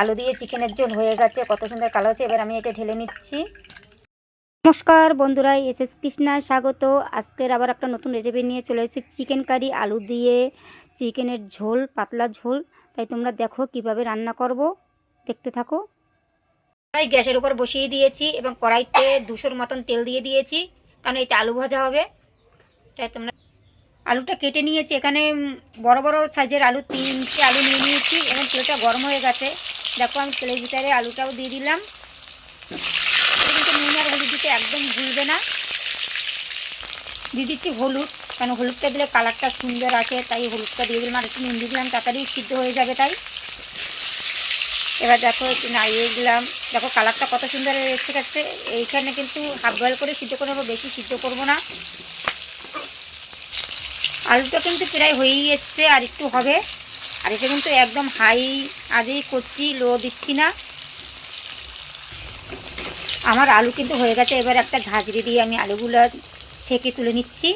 আলু দিয়ে চিকেনের ঝোল হয়ে গেছে, কত সুন্দর কালো হচ্ছে। এবার আমি এটা ঢেলে নিচ্ছি। নমস্কার বন্ধুরা, এসএস কৃষ্ণায় স্বাগত। আজকের আবার একটা নতুন রেসিপি নিয়ে চলে এসেছি, চিকেন কারি আলু দিয়ে চিকেনের ঝোল, পাতলা ঝোল। তাই তোমরা দেখো কিভাবে রান্না করব, দেখতে থাকো। কড়াই গ্যাসের উপর বসিয়ে দিয়েছি এবং কড়াইতে 200 মতন তেল দিয়ে দিয়েছি, কারণ এটা আলু ভাজা হবে। তাই তোমরা আলুটা কেটে নিয়েছি, এখানে বড় বড় সাইজের আলু 3টে আলু নিয়ে নিয়েছি এবং তেলটা গরম হয়ে গেছে। দেখো আমি তেলের ভিতরে আলুটাও দিয়ে দিলাম। কিন্তু নুন আর হলুদ দিতে একদম ভুলবে না। দিয়ে দিচ্ছি হলুদ, কারণ হলুদটা দিলে কালারটা সুন্দর আসে, তাই হলুদটা দিয়ে দিলাম। আর একটু নুন দিয়ে দিলাম, তাড়াতাড়ি সিদ্ধ হয়ে যাবে তাই। এবার দেখো একটু নাড়িয়ে দিলাম। দেখো কালারটা কত সুন্দর এসে গেছে। এইখানে কিন্তু হাফ বয়েল করে সিদ্ধ করে নেবো, বেশি সিদ্ধ করবো না। আলুটা কিন্তু প্রায় হয়েই এসছে, আর একটু হবে। আর এটা কিন্তু একদম হাই আজই করছি, লো দিচ্ছি না। আমার আলু কিন্তু হয়ে গেছে। এবার একটা ঝাঁঝরি দিয়ে আমি আলুগুলো ছেঁকে তুলে নিচ্ছি।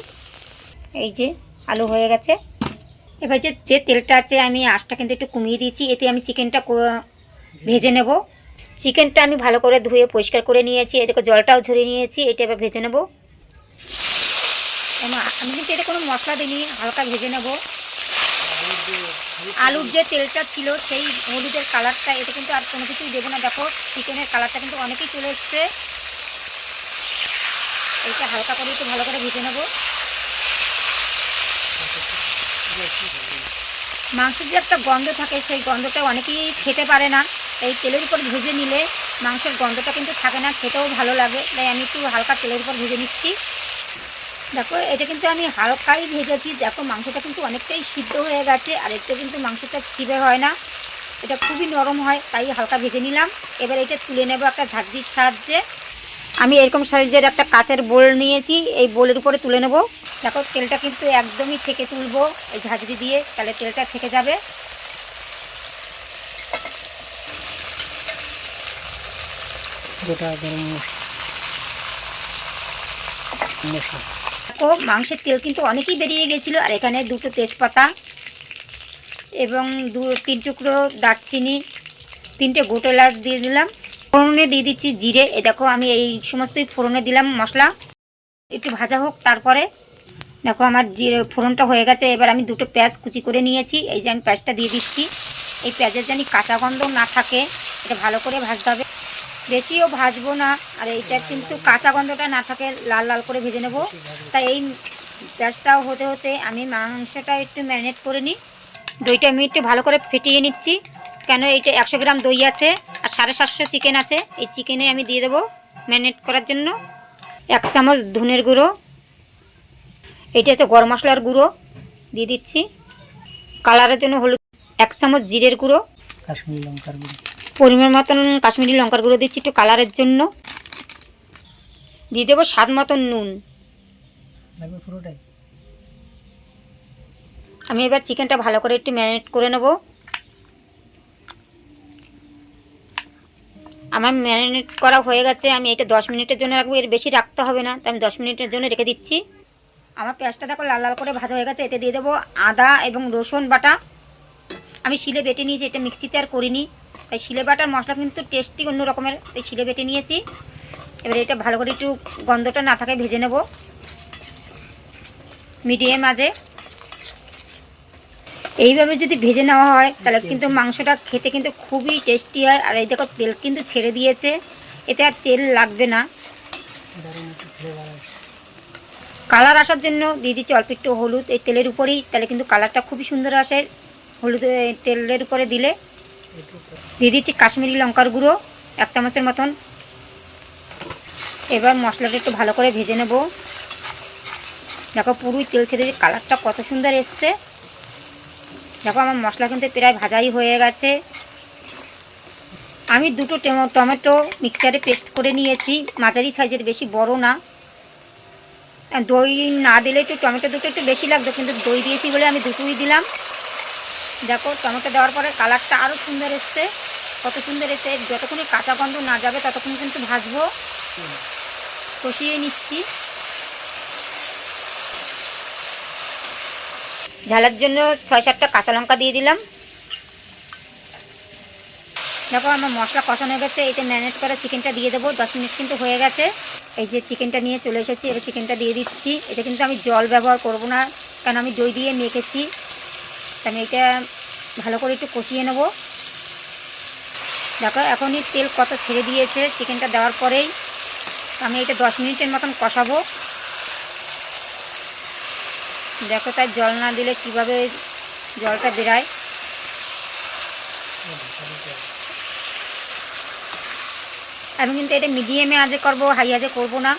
এই যে আলু হয়ে গেছে। এবার যে তেলটা আছে আমি আঁচটা কিন্তু একটু কমিয়ে দিয়েছি, এতে আমি চিকেনটা ভেজে নেব। চিকেনটা আমি ভালো করে ধুয়ে পরিষ্কার করে নিয়েছি, এদিকে জলটাও ঝরিয়ে নিয়েছি। এটা এবার ভেজে নেব। আমি কিন্তু এটা কোনো মশলা দিইনি, হালকা ভেজে নেব। আলুর যে তেলটা ছিল সেই হলুদের কালারটা, এটা কিন্তু আর কোনো কিছুই দেবো না। দেখো চিকেনের কালারটা কিন্তু অনেকেই চলে এসছে। এইটা হালকা করে একটু ভালো করে ভেজে নেব। মাংসের যে একটা গন্ধ থাকে, সেই গন্ধটা অনেকেই খেতে পারে না। এই তেলের উপর ভেজে নিলে মাংসের গন্ধটা কিন্তু থাকে না, খেতেও ভালো লাগে। তাই আমি একটু হালকা তেলের উপর ভেজে নিচ্ছি। দেখো এটা কিন্তু আমি হালকাই ভেজেছি। দেখো মাংসটা কিন্তু অনেকটাই সিদ্ধ হয়ে গেছে, আর এটা কিন্তু মাংসটা ছিঁড়ে হয় না, এটা খুবই নরম হয়, তাই হালকা ভেজে নিলাম। এবার এটা তুলে নেব একটা ঝাঁঝরির সাহায্যে। আমি এরকম সাইজের একটা কাচের বোল নিয়েছি, এই বোলের উপরে তুলে নেব। দেখো তেলটা কিন্তু একদমই ছেঁকে তুলবো এই ঝাঁঝরি দিয়ে, তাহলে তেলটা থেকে যাবে। দেখো মাংসের তেল কিন্তু অনেকই বেরিয়ে গেছিলো। আর এখানে 2টো তেজপাতা এবং 3 টুকরো দারচিনি, 3টে গোটা এলাচ দিয়ে দিলাম। ফোড়নে দিয়ে দিচ্ছি জিরে। দেখো আমি এই সমস্তই ফোড়নে দিলাম মশলা, একটু ভাজা হোক তারপরে। দেখো আমার জিরে ফোড়নটা হয়ে গেছে। এবার আমি 2টো পেঁয়াজ কুচি করে নিয়েছি, এই যে আমি পেঁয়াজটা দিয়ে দিচ্ছি। এই পেঁয়াজের জানি কাঁচা গন্ধ না থাকে, এটা ভালো করে ভাজতে হবে, বেশিও ভাজবো না। আর এইটা কিন্তু কাঁচা গন্ধটা না থাকে, লাল লাল করে ভেজে নেব। তাই এই পেঁয়াজটাও হতে হতে আমি মাংসটা একটু ম্যারিনেট করে নিই। দইটা আমি একটু ভালো করে ফেটিয়ে নিচ্ছি, কেন এইটা 100 গ্রাম দই আছে আর 750 চিকেন আছে। এই চিকেনে আমি দিয়ে দেবো ম্যারিনেট করার জন্য 1 চামচ ধনের গুঁড়ো। এইটা হচ্ছে গরম মশলার গুঁড়ো দিয়ে দিচ্ছি। কালারের জন্য হলুদ 1 চামচ, জিরের গুঁড়ো, কাশ্মীরি লঙ্কার গুঁড়ো, পরিমাণ মতন কাশ্মীরি লঙ্কার গুঁড়ো দিচ্ছি একটু কালারের জন্য। দিয়ে দেবো স্বাদ মতন নুন। পুরোটাই আমি এবার চিকেনটা ভালো করে একটু ম্যারিনেট করে নেব। আমার ম্যারিনেট করা হয়ে গেছে। আমি এটা 10 মিনিটের জন্য রাখবো, এর বেশি রাখতে হবে না, তো আমি 10 মিনিটের জন্য রেখে দিচ্ছি। আমার পেঁয়াজটা দেখো লাল লাল করে ভাজা হয়ে গেছে। এতে দিয়ে দেবো আদা এবং রসুন বাটা। আমি শিলে বেটে নিয়েছি, এটা মিক্সিতে আর করিনি। তাই শিলে বাটার মশলা কিন্তু টেস্টি অন্য রকমের, তাই শিলে বেটে নিয়েছি। এবার এটা ভালো করে একটু গন্ধটা না থাকে ভেজে নেব মিডিয়াম আঁচে। এইভাবে যদি ভেজে নেওয়া হয় তাহলে কিন্তু মাংসটা খেতে কিন্তু খুবই টেস্টি হয়। আর এই দেখো তেল কিন্তু ছেড়ে দিয়েছে, এতে আর তেল লাগবে না। কালার আসার জন্য দিয়ে দিচ্ছি অল্প একটু হলুদ এই তেলের উপরেই, তাহলে কিন্তু কালারটা খুবই সুন্দর আসে হলুদ তেলের উপরে দিলে। দিয়ে দিচ্ছি কাশ্মীরি লঙ্কার গুঁড়ো 1 চামচের মতন। এবার মশলাটা একটু ভালো করে ভেজে নেব। দেখো পুরোই তেল ছেড়ে দিয়ে কালারটা কত সুন্দর এসছে। দেখো আমার মশলা কিন্তু প্রায় ভাজাই হয়ে গেছে। আমি 2টো টমেটো মিক্সারে পেস্ট করে নিয়েছি, মাঝারি সাইজের, বেশি বড় না। দই না দিলে একটু টমেটো দুটো একটু বেশি লাগতো, কিন্তু দই দিয়েছি বলে আমি 2টোই দিলাম। দেখো টমেটো দেওয়ার পরে কালারটা আরও সুন্দর এসছে, কত সুন্দর এসছে। যতক্ষণই কাঁচা গন্ধ না যাবে ততক্ষণ কিন্তু ভাজবো, কষিয়ে নিচ্ছি। ঝালের জন্য 6-7টা কাঁচা লঙ্কা দিয়ে দিলাম। দেখো আমার মশলা কষানো হয়ে গেছে, এটা ম্যানেজ করা চিকেনটা দিয়ে দেবো। 10 মিনিট কিন্তু হয়ে গেছে। এই যে চিকেনটা নিয়ে চলে এসেছি, এবার চিকেনটা দিয়ে দিচ্ছি। এটা কিন্তু আমি জল ব্যবহার করব না, কারণ আমি দই দিয়ে মেখেছি। আমি এটা ভালো করে একটু কষিয়ে নেব। দেখো এখনই তেল কত ছেড়ে দিয়েছে চিকেনটা দেওয়ার পরেই। আমি এটা 10 মিনিটের মতন কষাবো। দেখো তার জল না দিলে কিভাবে জলটা বেরায়। আমি কিন্তু এটা মিডিয়ামে আজে করবো, হাই আজে করবো না।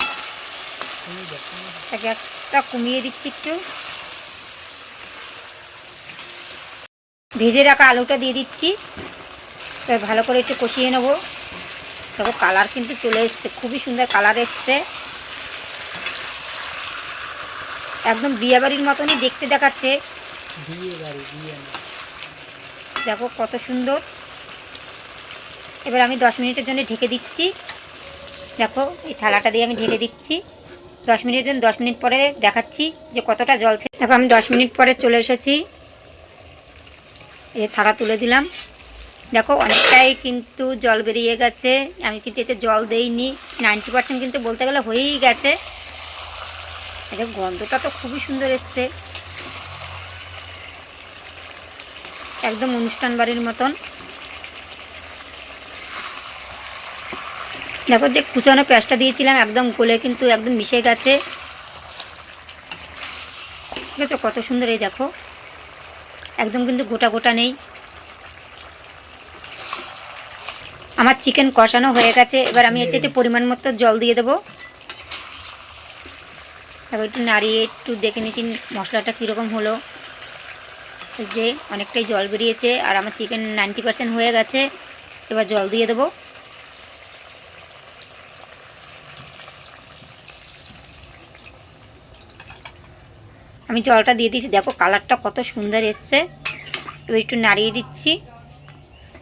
গ্যাসটা কমিয়ে দিচ্ছি একটু। ভেজে রাখা আলুটা দিয়ে দিচ্ছি, তাই ভালো করে একটু কষিয়ে নেবো। দেখো কালার কিন্তু চলে এসছে, খুবই সুন্দর কালার এসছে, একদম বিয়ে বাড়ির মতনই দেখতে দেখাচ্ছে। দেখো কত সুন্দর। এবার আমি 10 মিনিটের জন্য ঢেকে দিচ্ছি। দেখো এই থালাটা দিয়ে আমি ঢেকে দিচ্ছি 10 মিনিটের জন্য। 10 মিনিট পরে দেখাচ্ছি যে কতটা জলছে। দেখো আমি 10 মিনিট পরে চলে এসেছি, এই থালা তুলে দিলাম। দেখো অনেকটাই কিন্তু জল বেরিয়ে গেছে। আমি কিন্তু এতে জল দেইনি, 90% কিন্তু বলতে গেলে হয়েই গেছে। এটা গন্ধটা তো খুবই সুন্দর এসছে, একদম অনুষ্ঠান বাড়ির মতন। দেখো যে কুচানো পেঁয়াজটা দিয়েছিলাম একদম গলে কিন্তু একদম মিশে গেছে। ঠিক আছে, কত সুন্দর। এই দেখো একদম কিন্তু গোটা গোটা নেই। আমার চিকেন কষানো হয়ে গেছে। এবার আমি এতে একটু পরিমাণ মতো জল দিয়ে দেবো। এবার একটু নাড়িয়ে একটু দেখে নিচ্ছি মশলাটা কীরকম হলো। যে অনেকটাই জল বেরিয়েছে আর আমার চিকেন 90% হয়ে গেছে। এবার জল দিয়ে দেবো। আমি জলটা দিয়ে দিয়েছি। দেখো কালারটা কত সুন্দর এসছে। এবার একটু নাড়িয়ে দিচ্ছি।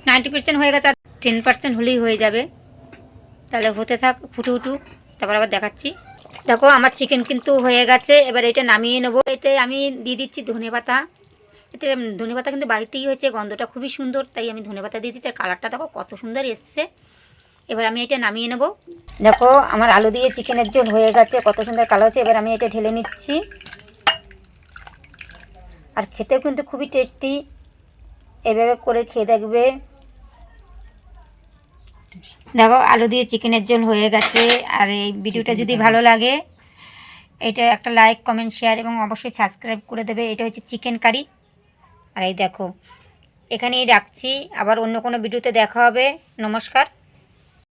90% হয়ে গেছে, আর 10% হলেই হয়ে যাবে। তাহলে হতে থাক, ফুটে উঠুক, তারপর আবার দেখাচ্ছি। দেখো আমার চিকেন কিন্তু হয়ে গেছে। এবার এটা নামিয়ে নেবো। এতে আমি দিয়ে দিচ্ছি ধনেপাতা। এতে ধনেপাতা কিন্তু বাড়িতেই হয়েছে, গন্ধটা খুবই সুন্দর, তাই আমি ধনেপাতা দিয়ে দিচ্ছি। আর কালারটা দেখো কত সুন্দর এসছে। এবার আমি এটা নামিয়ে নেব। দেখো আমার আলু দিয়ে চিকেনের ঝোল হয়ে গেছে, কত সুন্দর কালার হচ্ছে। এবার আমি এটা ঢেলে নিচ্ছি। আর খেতেও কিন্তু খুবই টেস্টি, এভাবে করে খেয়ে দেখবে। দেখো আলু দিয়ে চিকেনের ঝোল হয়ে গেছে। আর এই ভিডিওটা যদি ভালো লাগে, এটা একটা লাইক, কমেন্ট, শেয়ার এবং অবশ্যই সাবস্ক্রাইব করে দেবে। এটা হচ্ছে চিকেন কারি। আর এই দেখো এখানেই রাখছি, আবার অন্য কোনো ভিডিওতে দেখা হবে। নমস্কার।